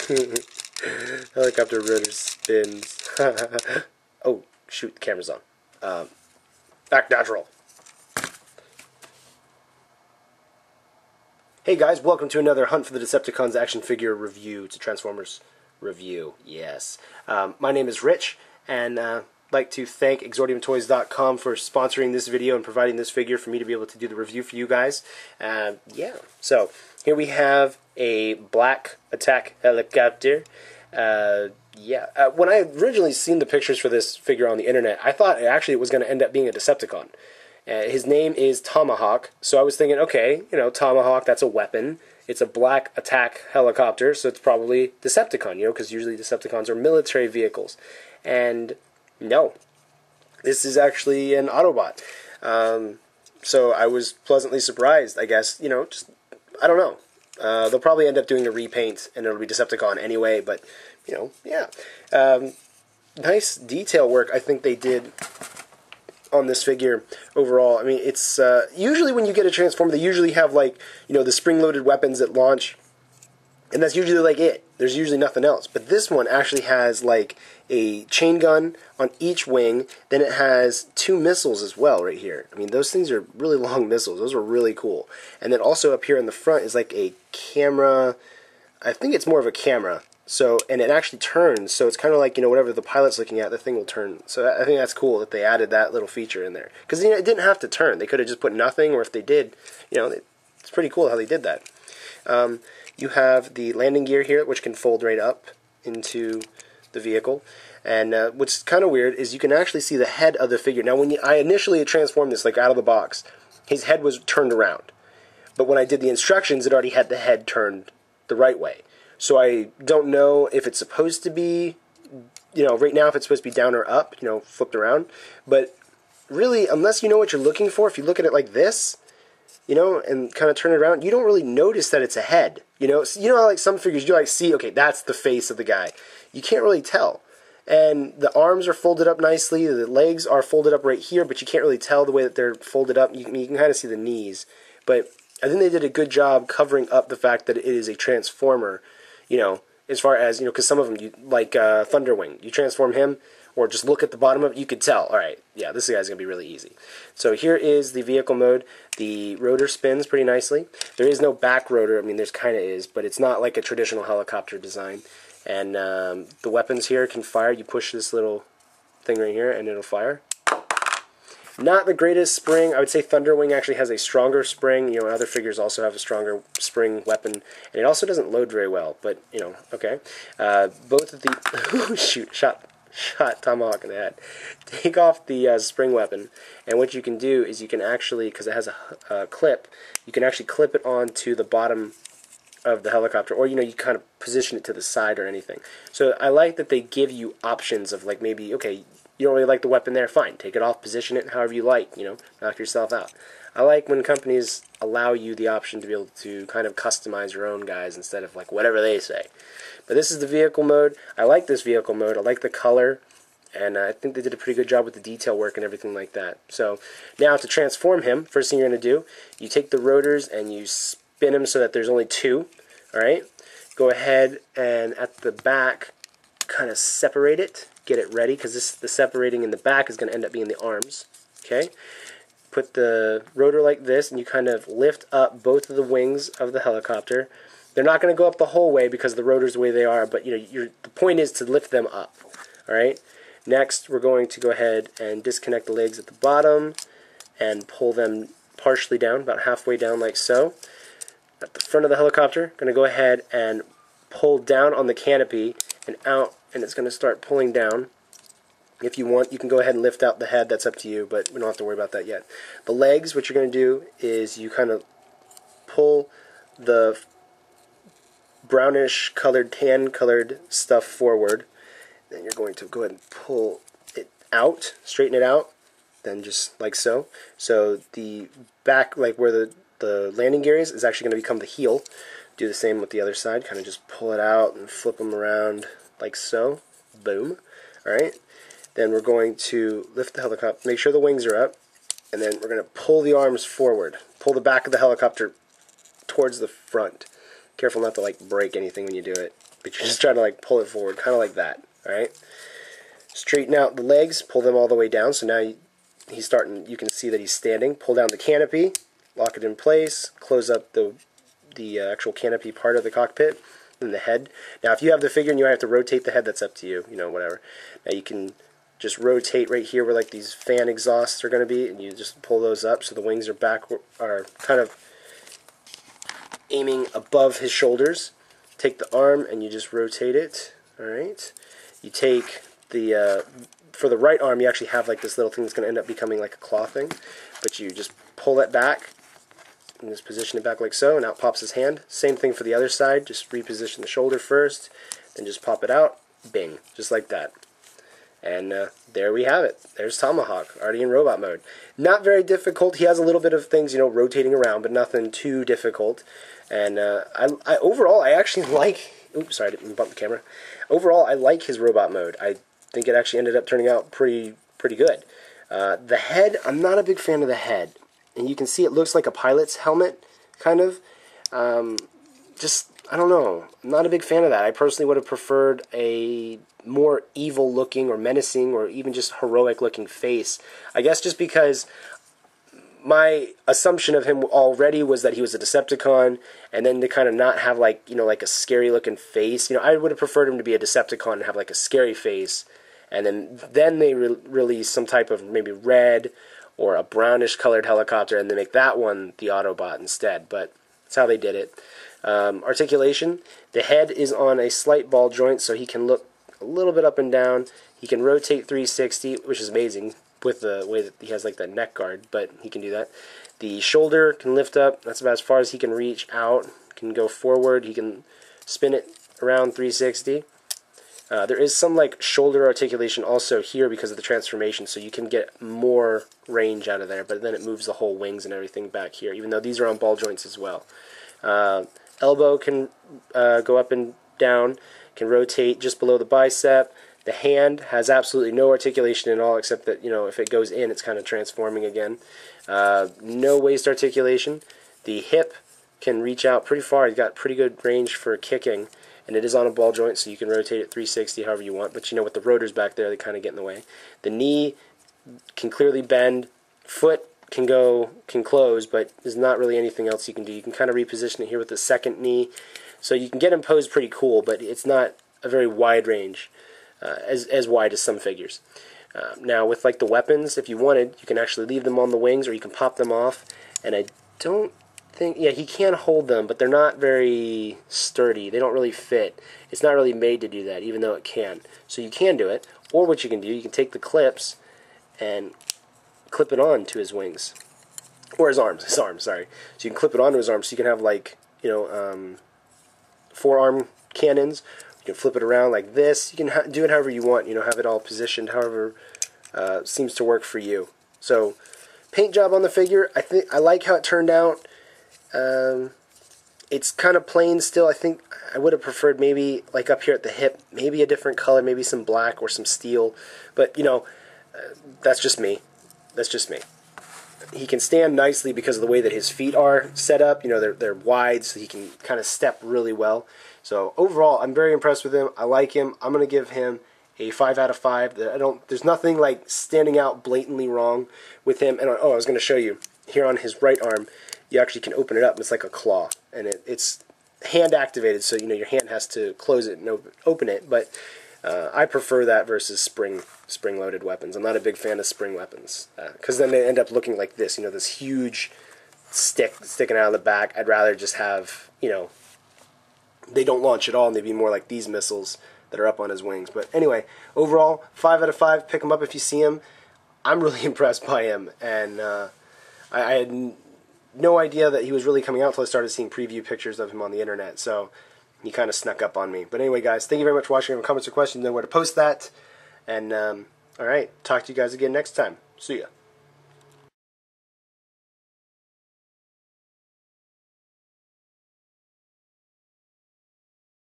Helicopter rotor spins. Oh, shoot, the camera's on. Back natural. Hey guys, welcome to another Hunt for the Decepticons action figure review. It's a Transformers review, yes. My name is Rich, and I'd like to thank ExordiumToys.com for sponsoring this video and providing this figure for me to be able to do the review for you guys. Yeah, so here we have a black attack helicopter. When I originally seen the pictures for this figure on the internet, I thought it was going to end up being a Decepticon. His name is Tomahawk, so I was thinking, okay, you know, Tomahawk, that's a weapon. It's a black attack helicopter, so it's probably Decepticon, you know, because usually Decepticons are military vehicles. And no, this is actually an Autobot. So I was pleasantly surprised, I guess, you know, just, I don't know. They'll probably end up doing a repaint, and it'll be Decepticon anyway, but, you know, yeah. Nice detail work I think they did on this figure overall. I mean, it's usually when you get a Transformer, they usually have, like, you know, the spring-loaded weapons at launch, and that's usually like it. There's usually nothing else. But this one actually has like a chain gun on each wing. Then it has 2 missiles as well right here. I mean, those things are really long missiles. Those were really cool. And then also up here in the front is like a camera. I think it's more of a camera. So, and it actually turns, so it's kind of like, you know, whatever the pilot's looking at, the thing will turn. So I think that's cool that they added that little feature in there. Because, you know, it didn't have to turn. They could have just put nothing, or if they did, you know, it's pretty cool how they did that. You have the landing gear here, which can fold right up into the vehicle. And what's kind of weird is you can actually see the head of the figure. Now, when I initially transformed this, like out of the box, his head was turned around. But when I did the instructions, it already had the head turned the right way. So I don't know if it's supposed to be, you know, right now if it's supposed to be down or up, you know, flipped around. But really, unless you know what you're looking for, if you look at it like this, you know, and kind of turn it around, you don't really notice that it's a head. You know how like some figures you like see, okay, that's the face of the guy. You can't really tell. And the arms are folded up nicely. The legs are folded up right here, but you can't really tell the way that they're folded up. You can kind of see the knees. But I think they did a good job covering up the fact that it is a Transformer. You know, as far as, you know, because some of them, like Thunderwing, you transform him, or just look at the bottom of it, you could tell, all right, yeah, this guy's going to be really easy. So here is the vehicle mode. The rotor spins pretty nicely. There is no back rotor. I mean, there's kind of is, but it's not like a traditional helicopter design. And the weapons here can fire. You push this little thing right here, and it'll fire. Not the greatest spring. I would say Thunderwing actually has a stronger spring. You know, other figures also have a stronger spring weapon. And it also doesn't load very well, but, you know, okay. Both of the... shoot, shot Tomahawk in the head. Take off the spring weapon, and what you can do is you can actually, because it has a clip, you can actually clip it onto the bottom of the helicopter, or, you know, you kind of position it to the side or anything. So I like that they give you options of, like, maybe, okay, you don't really like the weapon there, fine, take it off, position it however you like, you know, knock yourself out. I like when companies allow you the option to be able to kind of customize your own guys instead of like whatever they say. But this is the vehicle mode. I like this vehicle mode. I like the color, and I think they did a pretty good job with the detail work and everything like that. So now to transform him, first thing you're going to do, you take the rotors and you spin them so that there's only 2. All right? Go ahead and at the back kind of separate it. Get it ready, because the separating in the back is going to end up being the arms. Okay? Put the rotor like this, and you kind of lift up both of the wings of the helicopter. They're not going to go up the whole way because the rotor's the way they are, but, you know, the point is to lift them up. All right? Next, we're going to go ahead and disconnect the legs at the bottom and pull them partially down, about halfway down like so. At the front of the helicopter, going to go ahead and pull down on the canopy and out, and it's going to start pulling down. If you want, you can go ahead and lift out the head. That's up to you, but we don't have to worry about that yet. The legs, what you're going to do is you kind of pull the brownish colored, tan colored stuff forward. Then you're going to go ahead and pull it out, straighten it out, then just like so. So the back, like where the landing gear is actually going to become the heel. Do the same with the other side. Kind of just pull it out and flip them around like so. Boom. Alright. Then we're going to lift the helicopter, make sure the wings are up, and then we're going to pull the arms forward. Pull the back of the helicopter towards the front. Careful not to like break anything when you do it, but you're just trying to like pull it forward, kind of like that. All right. Straighten out the legs, pull them all the way down. So now he's starting. You can see that he's standing. Pull down the canopy, lock it in place, close up the actual canopy part of the cockpit, and the head. Now, if you have the figure and you have to rotate the head, that's up to you. You know, whatever. Now you can just rotate right here where like these fan exhausts are going to be, and you just pull those up so the wings are kind of aiming above his shoulders. Take the arm and you just rotate it. All right. You take the for the right arm, you actually have like this little thing that's going to end up becoming like a claw thing, but you just pull it back and just position it back like so, and out pops his hand. Same thing for the other side. Just reposition the shoulder first, then just pop it out. Bing, just like that. And there we have it. There's Tomahawk, already in robot mode. Not very difficult. He has a little bit of things, you know, rotating around, but nothing too difficult. And overall, I actually like... Oops, sorry, I didn't bump the camera. Overall, I like his robot mode. I think it actually ended up turning out pretty good. The head, I'm not a big fan of the head. And you can see it looks like a pilot's helmet, kind of. Just, I don't know. I'm not a big fan of that. I personally would have preferred a more evil-looking or menacing or even just heroic-looking face. I guess just because my assumption of him already was that he was a Decepticon, and then to kind of not have like, you know, like a scary-looking face. You know, I would have preferred him to be a Decepticon and have like a scary face, and then they release some type of maybe red or a brownish-colored helicopter, and then make that one the Autobot instead. But that's how they did it. Articulation, the head is on a slight ball joint, so he can look a little bit up and down. He can rotate 360, which is amazing with the way that he has like that neck guard, but he can do that. The shoulder can lift up. That's about as far as he can reach out. Can go forward. He can spin it around 360. There is some like shoulder articulation also here because of the transformation, so you can get more range out of there, but then it moves the whole wings and everything back here, even though these are on ball joints as well. Elbow can go up and down, can rotate just below the bicep. The hand has absolutely no articulation at all, except that, you know, if it goes in, it's kind of transforming again. No waist articulation. The hip can reach out pretty far. He's got pretty good range for kicking, and it is on a ball joint, so you can rotate it 360 however you want. But, you know, with the rotors back there, they kind of get in the way. The knee can clearly bend. Foot can close, but there's not really anything else you can do. You can kind of reposition it here with the second knee. So you can get him posed pretty cool, but it's not a very wide range, as wide as some figures. Now with like the weapons, if you wanted, you can actually leave them on the wings or you can pop them off. And I don't think, yeah, he can hold them, but they're not very sturdy. They don't really fit. It's not really made to do that, even though it can. So you can do it, or what you can do, you can take the clips and clip it on to his wings. Or his arms, sorry. So you can clip it onto his arms, so you can have like, you know, forearm cannons. You can flip it around like this. You can do it however you want, you know, have it all positioned however seems to work for you. So, paint job on the figure, I like how it turned out. It's kind of plain still. I think I would have preferred maybe, like up here at the hip, maybe a different color, maybe some black or some steel. But, you know, that's just me. That's just me. He can stand nicely because of the way that his feet are set up. You know, they're wide, so he can kind of step really well. So overall, I'm very impressed with him. I like him. I'm going to give him a 5 out of 5. There's nothing like standing out blatantly wrong with him. And I was going to show you here on his right arm. You actually can open it up. It's like a claw, and it's hand activated. So you know your hand has to close it and open it. But I prefer that versus spring-loaded weapons. I'm not a big fan of spring weapons because then they end up looking like this. You know, this huge stick sticking out of the back. I'd rather just have, you know, they don't launch at all, and they'd be more like these missiles that are up on his wings. But anyway, overall, 5 out of 5. Pick him up if you see him. I'm really impressed by him, and I had no idea that he was really coming out until I started seeing preview pictures of him on the internet, so he kind of snuck up on me. But anyway, guys, thank you very much for watching. If you have comments or questions, you know where to post that. And, alright, talk to you guys again next time. See ya.